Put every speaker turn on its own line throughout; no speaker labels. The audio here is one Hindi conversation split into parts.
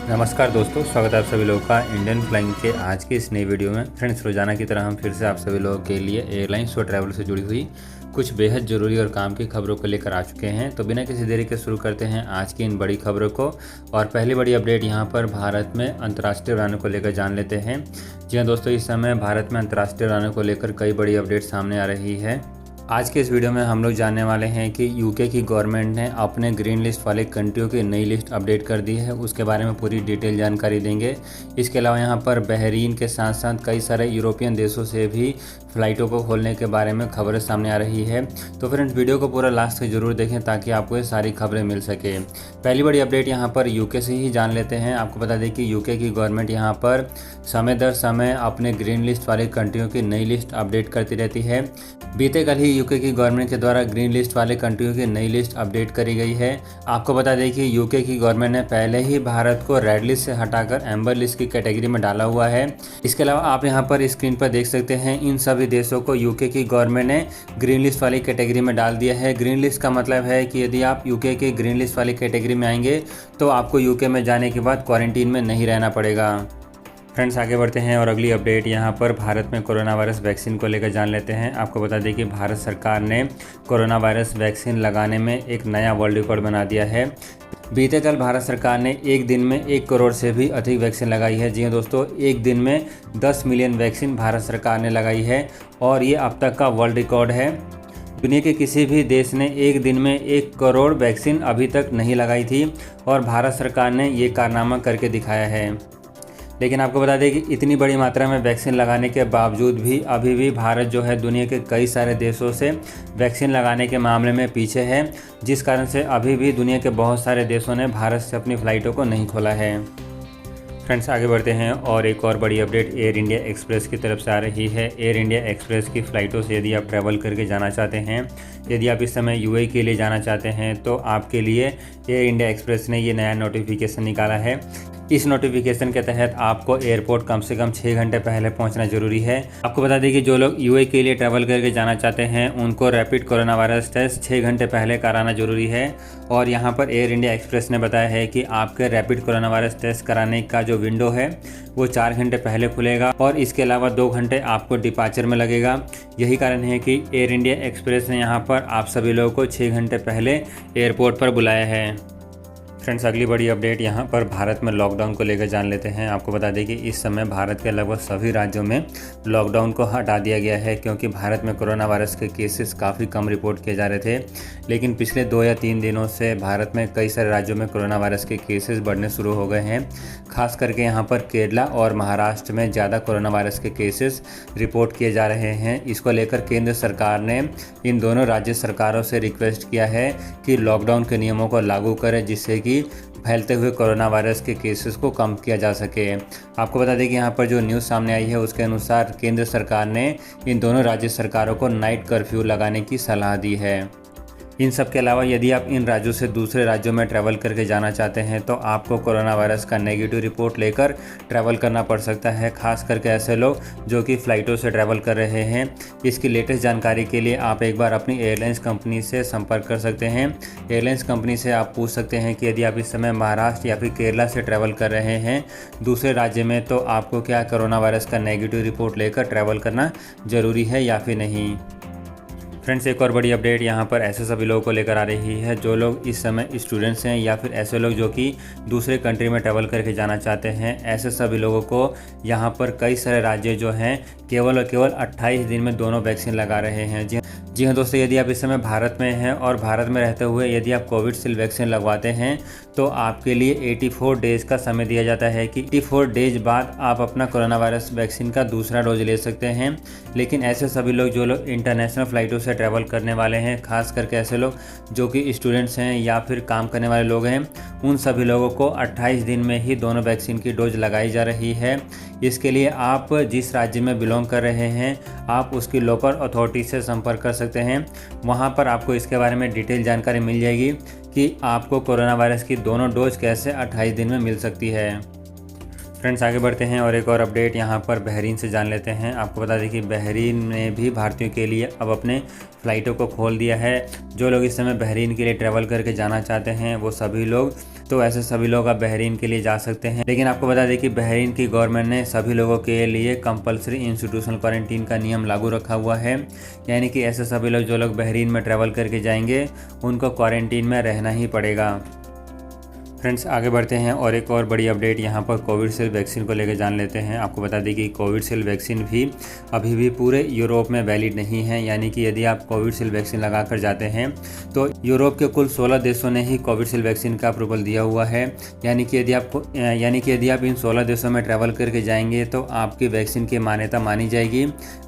नमस्कार दोस्तों, स्वागत है आप सभी लोगों का इंडियन फ्लाइंग के आज के इस नई वीडियो में। फ्रेंड्स, रोजाना की तरह हम फिर से आप सभी लोगों के लिए एयरलाइंस और ट्रैवल से जुड़ी हुई कुछ बेहद ज़रूरी और काम की खबरों को लेकर आ चुके हैं। तो बिना किसी देरी के शुरू करते हैं आज की इन बड़ी खबरों को। और पहली बड़ी अपडेट यहाँ पर भारत में अंतर्राष्ट्रीय उड़ानों को लेकर जान लेते हैं। जी हाँ दोस्तों, इस समय भारत में अंतर्राष्ट्रीय उड़ानों को लेकर कई बड़ी अपडेट सामने आ रही है। आज के इस वीडियो में हम लोग जानने वाले हैं कि यूके की गवर्नमेंट ने अपने ग्रीन लिस्ट वाले कंट्रियों की नई लिस्ट अपडेट कर दी है, उसके बारे में पूरी डिटेल जानकारी देंगे। इसके अलावा यहाँ पर बहरीन के साथ साथ कई सारे यूरोपियन देशों से भी फ़्लाइटों को खोलने के बारे में खबरें सामने आ रही है। तो फ्रेंड्स, वीडियो को पूरा लास्ट तक जरूर देखें ताकि आपको ये सारी खबरें मिल सके। पहली बड़ी अपडेट यहाँ पर यूके से ही जान लेते हैं। आपको बता दें कि यूके की गवर्नमेंट यहाँ पर समय दर समय अपने ग्रीन लिस्ट वाले कंट्रियों की नई लिस्ट अपडेट करती रहती है। बीते कल ही यूके की गवर्नमेंट के द्वारा ग्रीन लिस्ट वाले कंट्रियों की नई लिस्ट अपडेट करी गई है। आपको बता दें कि यूके की गवर्नमेंट ने पहले ही भारत को रेड लिस्ट से हटाकर एम्बर लिस्ट की कैटेगरी में डाला हुआ है। इसके अलावा आप यहां पर स्क्रीन पर देख सकते हैं, इन सभी देशों को यूके की गवर्नमेंट ने ग्रीन लिस्ट वाली कैटेगरी में डाल दिया है। ग्रीन लिस्ट का मतलब है कि यदि आप यूके की ग्रीन लिस्ट वाली कैटेगरी में आएंगे तो आपको यूके में जाने के बाद क्वारंटीन में नहीं रहना पड़ेगा। फ्रेंड्स, आगे बढ़ते हैं और अगली अपडेट यहाँ पर भारत में कोरोना वायरस वैक्सीन को लेकर जान लेते हैं। आपको बता दें कि भारत सरकार ने कोरोना वायरस वैक्सीन लगाने में एक नया वर्ल्ड रिकॉर्ड बना दिया है। बीते कल भारत सरकार ने एक दिन में 1 करोड़ से भी अधिक वैक्सीन लगाई है। जी हाँ दोस्तों, एक दिन में 10 मिलियन वैक्सीन भारत सरकार ने लगाई है और ये अब तक का वर्ल्ड रिकॉर्ड है। दुनिया के किसी भी देश ने एक दिन में 1 करोड़ वैक्सीन अभी तक नहीं लगाई थी और भारत सरकार ने ये कारनामा करके दिखाया है। लेकिन आपको बता दें कि इतनी बड़ी मात्रा में वैक्सीन लगाने के बावजूद भी अभी भी भारत जो है दुनिया के कई सारे देशों से वैक्सीन लगाने के मामले में पीछे है, जिस कारण से अभी भी दुनिया के बहुत सारे देशों ने भारत से अपनी फ़्लाइटों को नहीं खोला है। फ्रेंड्स, आगे बढ़ते हैं और एक और बड़ी अपडेट एयर इंडिया एक्सप्रेस की तरफ से आ रही है। एयर इंडिया एक्सप्रेस की फ़्लाइटों से यदि आप ट्रैवल करके जाना चाहते हैं, यदि आप इस समय यूएई के लिए जाना चाहते हैं, तो आपके लिए एयर इंडिया एक्सप्रेस ने ये नया नोटिफिकेशन निकाला है। इस नोटिफिकेशन के तहत आपको एयरपोर्ट कम से कम 6 घंटे पहले पहुंचना जरूरी है। आपको बता दें कि जो लोग यूएई के लिए ट्रैवल करके जाना चाहते हैं उनको रैपिड कोरोना वायरस टेस्ट 6 घंटे पहले कराना जरूरी है। और यहां पर एयर इंडिया एक्सप्रेस ने बताया है कि आपके रैपिड कोरोना वायरस टेस्ट कराने का जो विंडो है वो 4 घंटे पहले खुलेगा और इसके अलावा 2 घंटे आपको डिपार्चर में लगेगा। यही कारण है कि एयर इंडिया एक्सप्रेस ने यहाँ पर आप सभी लोगों को 6 घंटे पहले एयरपोर्ट पर बुलाया है। फ्रेंड्स, अगली बड़ी अपडेट यहाँ पर भारत में लॉकडाउन को लेकर जान लेते हैं। आपको बता दें कि इस समय भारत के लगभग सभी राज्यों में लॉकडाउन को हटा दिया गया है, क्योंकि भारत में कोरोना वायरस के केसेस काफ़ी कम रिपोर्ट किए जा रहे थे। लेकिन पिछले 2 या 3 दिनों से भारत में कई सारे राज्यों में कोरोना वायरस के केसेस बढ़ने शुरू हो गए हैं। खास करके यहाँ पर केरला और महाराष्ट्र में ज़्यादा कोरोना वायरस के केसेस रिपोर्ट किए जा रहे हैं। इसको लेकर केंद्र सरकार ने इन दोनों राज्य सरकारों से रिक्वेस्ट किया है कि लॉकडाउन के नियमों को लागू करें, जिससे कि फैलते हुए कोरोना वायरस के केसेस को कम किया जा सके। आपको बता दें कि यहाँ पर जो न्यूज़ सामने आई है उसके अनुसार केंद्र सरकार ने इन दोनों राज्य सरकारों को नाइट कर्फ्यू लगाने की सलाह दी है। इन सब के अलावा यदि आप इन राज्यों से दूसरे राज्यों में ट्रैवल करके जाना चाहते हैं तो आपको कोरोना वायरस का नेगेटिव रिपोर्ट लेकर ट्रैवल करना पड़ सकता है, खास करके ऐसे लोग जो कि फ़्लाइटों से ट्रैवल कर रहे हैं। इसकी लेटेस्ट जानकारी के लिए आप एक बार अपनी एयरलाइंस कंपनी से संपर्क कर सकते हैं। एयरलाइंस कंपनी से आप पूछ सकते हैं कि यदि आप इस समय महाराष्ट्र या फिर केरला से ट्रैवल कर रहे हैं दूसरे राज्य में, तो आपको क्या कोरोना वायरस का नेगेटिव रिपोर्ट लेकर ट्रैवल करना ज़रूरी है या फिर नहीं। फ्रेंड्स, एक और बड़ी अपडेट यहाँ पर ऐसे सभी लोगों को लेकर आ रही है जो लोग इस समय स्टूडेंट्स हैं या फिर ऐसे लोग जो कि दूसरे कंट्री में ट्रैवल करके जाना चाहते हैं। ऐसे सभी लोगों को यहाँ पर कई सारे राज्य जो हैं केवल और केवल 28 दिन में दोनों वैक्सीन लगा रहे हैं। जी हाँ दोस्तों, यदि आप इस समय भारत में हैं और भारत में रहते हुए यदि आप कोविशील्ड वैक्सीन लगवाते हैं तो आपके लिए 84 डेज़ का समय दिया जाता है कि 84 डेज बाद आप अपना कोरोना वायरस वैक्सीन का दूसरा डोज ले सकते हैं। लेकिन ऐसे सभी लोग जो लोग इंटरनेशनल फ़्लाइटों से ट्रैवल करने वाले हैं, खास करके ऐसे लोग जो कि स्टूडेंट्स हैं या फिर काम करने वाले लोग हैं, उन सभी लोगों को 28 दिन में ही दोनों वैक्सीन की डोज लगाई जा रही है। इसके लिए आप जिस राज्य में बिलोंग कर रहे हैं आप उसकी लोकल अथॉरिटी से संपर्क कर सकते हैं। वहाँ पर आपको इसके बारे में डिटेल जानकारी मिल जाएगी कि आपको कोरोना वायरस की दोनों डोज कैसे 28 दिन में मिल सकती है। फ्रेंड्स आगे बढ़ते हैं और एक और अपडेट यहाँ पर बहरीन से जान लेते हैं। आपको बता दें कि बहरीन ने भी भारतीयों के लिए अब अपने फ़्लाइटों को खोल दिया है। जो लोग इस समय बहरीन के लिए ट्रैवल करके जाना चाहते हैं वो सभी लोग, तो ऐसे सभी लोग अब बहरीन के लिए जा सकते हैं। लेकिन आपको बता दें कि बहरीन की गवर्नमेंट ने सभी लोगों के लिए कंपलसरी इंस्टीट्यूशनल क्वारंटीन का नियम लागू रखा हुआ है। यानी कि ऐसे सभी लोग जो लोग बहरीन में ट्रैवल करके जाएंगे उनको क्वारंटीन में रहना ही पड़ेगा। फ्रेंड्स आगे बढ़ते हैं और एक और बड़ी अपडेट यहाँ पर कोविशील्ड वैक्सीन को लेकर जान लेते हैं। आपको बता दें कि कोविशील्ड वैक्सीन भी अभी भी पूरे यूरोप में वैलिड नहीं है। यानी कि यदि आप कोविशील्ड वैक्सीन लगा कर जाते हैं तो यूरोप के कुल 16 देशों ने ही कोविशील्ड वैक्सीन का अप्रूवल दिया हुआ है। यानी कि यदि आप इन 16 देशों में ट्रैवल करके जाएंगे तो आपकी वैक्सीन की मान्यता मानी जाएगी।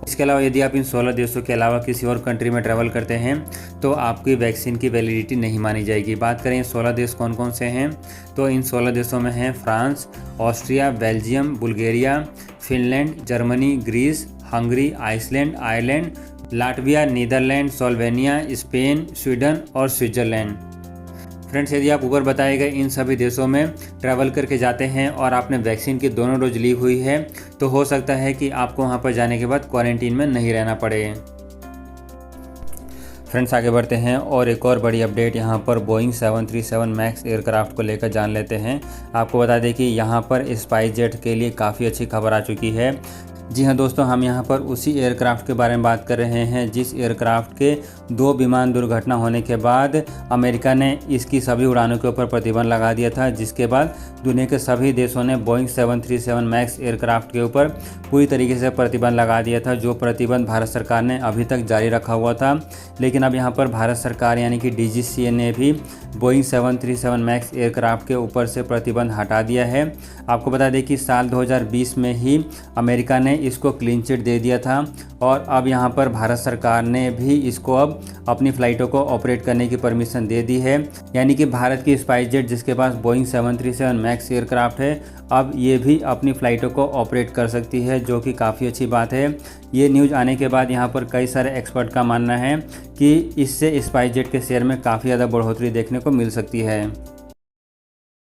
इसके अलावा यदि आप इन 16 देशों के अलावा किसी और कंट्री में ट्रैवल करते हैं तो आपकी वैक्सीन की वैलिडिटी नहीं मानी जाएगी। बात करें 16 देश कौन कौन से हैं, तो इन 16 देशों में हैं France, Austria, Belgium, Bulgaria, Finland, Germany, Greece, Hungary, Iceland, Ireland, Latvia, Netherland, Slovenia, Spain, Sweden और स्विट्जरलैंड। फ्रेंड्स यदि आप ऊपर बताए गए इन सभी देशों में ट्रैवल करके जाते हैं और आपने वैक्सीन की दोनों डोज ली हुई है तो हो सकता है कि आपको वहां पर जाने के बाद क्वारंटीन में नहीं रहना पड़े। फ्रेंड्स आगे बढ़ते हैं और एक और बड़ी अपडेट यहाँ पर बोइंग 737 मैक्स एयरक्राफ्ट को लेकर जान लेते हैं। आपको बता दें कि यहाँ पर स्पाइस जेट के लिए काफ़ी अच्छी खबर आ चुकी है। जी हाँ दोस्तों, हम यहाँ पर उसी एयरक्राफ्ट के बारे में बात कर रहे हैं जिस एयरक्राफ्ट के 2 विमान दुर्घटना होने के बाद अमेरिका ने इसकी सभी उड़ानों के ऊपर प्रतिबंध लगा दिया था, जिसके बाद दुनिया के सभी देशों ने बोइंग 737 मैक्स एयरक्राफ्ट के ऊपर पूरी तरीके से प्रतिबंध लगा दिया था। जो प्रतिबंध भारत सरकार ने अभी तक जारी रखा हुआ था, लेकिन अब यहाँ पर भारत सरकार यानी कि DGCA ने भी बोइंग 737 मैक्स एयरक्राफ्ट के ऊपर से प्रतिबंध हटा दिया है। आपको बता दें कि साल 2020 में ही अमेरिका ने इसको क्लीन चिट दे दिया था और अब यहाँ पर भारत सरकार ने भी इसको अब अपनी फ़्लाइटों को ऑपरेट करने की परमिशन दे दी है। यानी कि भारत की स्पाइस जेट जिसके पास बोइंग 737 मैक्स एयरक्राफ्ट है, अब ये भी अपनी फ़्लाइटों को ऑपरेट कर सकती है, जो कि काफ़ी अच्छी बात है। ये न्यूज़ आने के बाद यहाँ पर कई सारे एक्सपर्ट का मानना है कि इससे स्पाइस जेट के शेयर में काफ़ी ज़्यादा बढ़ोतरी देखने को मिल सकती है।